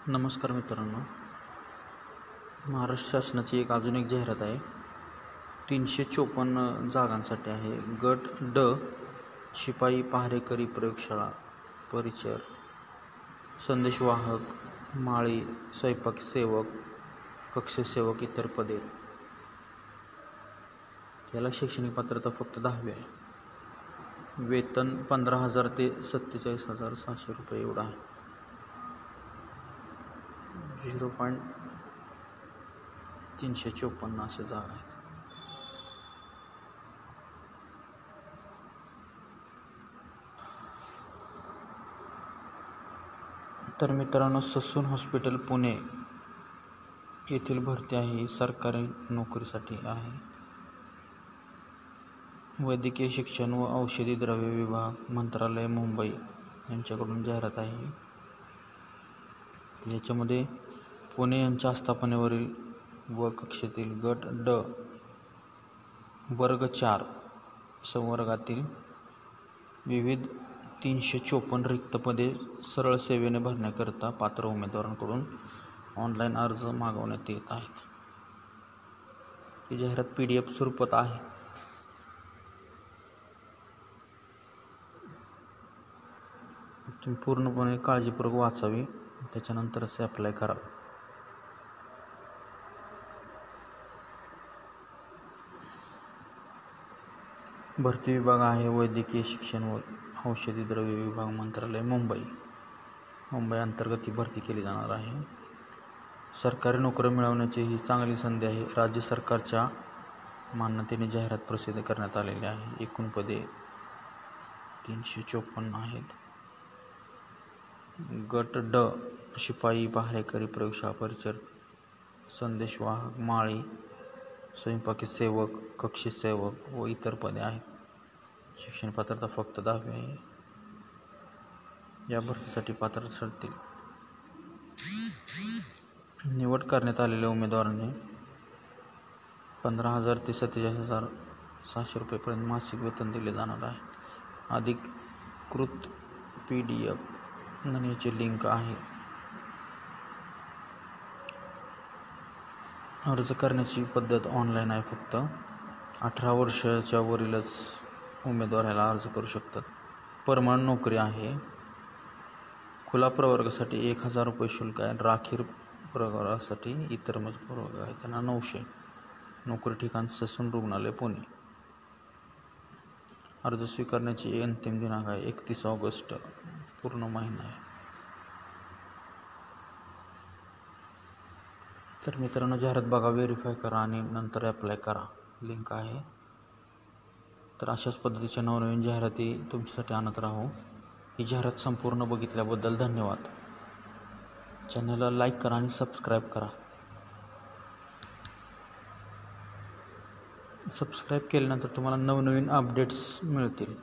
नमस्कार मित्रांनो, महाराष्ट्र शासनाची अजून एक जाहिरात आहे. 354 जागांसाठी आहे. गट ड शिपाई पहारेकरी प्रयोगशाळा परिचर संदेशवाहक माळी स्वयंपाक सेवक कक्षसेवक इतर पदे. याला शैक्षणिक पात्रता फक्त 10वी आहे. वेतन 15,000 ते 47,600 रुपये एवढा आहे. 0.354 अशा जागा आहेत. तर मित्रांनो, ससून हॉस्पिटल पुणे येथील भरती आहे. सरकारी नोकरीसाठी आहे. वैद्यकीय शिक्षण व औषधी द्रव्य विभाग मंत्रालय मुंबई यांच्याकडून जाहिरात आहे. याच्यामध्ये पुणे यांच्या आस्थापनेवरील व कक्षेतील गट ड वर्ग 4 संवर्गातील विविध 354 रिक्त पदे सरळ सेवेने भरण्याकरिता पात्र उमेदवारांकडून ऑनलाईन अर्ज मागवण्यात येत आहेत. ही जाहिरात PDF स्वरूपात आहे. तुम्ही पूर्णपणे काळजीपूर्वक वाचावी, त्याच्यानंतरच अप्लाय करा. भरती विभाग आहे वैद्यकीय शिक्षण व औषधी द्रव्य विभाग मंत्रालय मुंबई अंतर्गत ही भरती केली जाणार आहे. सरकारी नोकरी मिळवण्याची ही चांगली संधी आहे. राज्य सरकारच्या मान्यतेने जाहिरात प्रसिद्ध करण्यात आलेली आहे. एकूण पदे 354 आहेत. गट ड शिपाई पहारेकरी प्रयोगशाळा परिचर संदेशवाहक माळी स्वयंपाकी सेवक कक्षसेवक व इतर पदे आहेत. शिक्षण पात्रता फक्त 10वी आहे. या भरतीसाठी पात्र ठरतील. निवड करण्यात आलेल्या उमेदवारांनी 15,000 ते 47,600 रुपयेपर्यंत मासिक वेतन दिले जाणार आहे. अधिकृत PDF नमुन्याची लिंक आहे. अर्ज करण्याची पद्धत ऑनलाईन आहे. फक्त 18 वर्षाच्या वरीलच उमेदवार याला अर्ज करू शकतात. परमनंट नोकरी आहे. खुला प्रवर्गासाठी 1,000 रुपये शुल्क आहे. राखीव प्रवर्गासाठी इतर प्रवर्ग आहे त्यांना 900. नोकरी ठिकाण ससून रुग्णालय पुणे. अर्ज स्वीकारण्याची अंतिम दिनांक आहे 31 ऑगस्ट. पूर्ण महिना आहे. तर मित्रांनो, जाहिरात बघा, व्हेरीफाय करा आणि नंतर अप्लाय करा. लिंक आहे. तर अशाच पद्धतीच्या नवनवीन जाहिराती तुमच्यासाठी आणत राहू. ही जाहिरात संपूर्ण बघितल्याबद्दल धन्यवाद. चॅनलला लाईक करा आणि सबस्क्राईब करा. सबस्क्राईब केल्यानंतर तुम्हाला नवनवीन अपडेट्स मिळतील.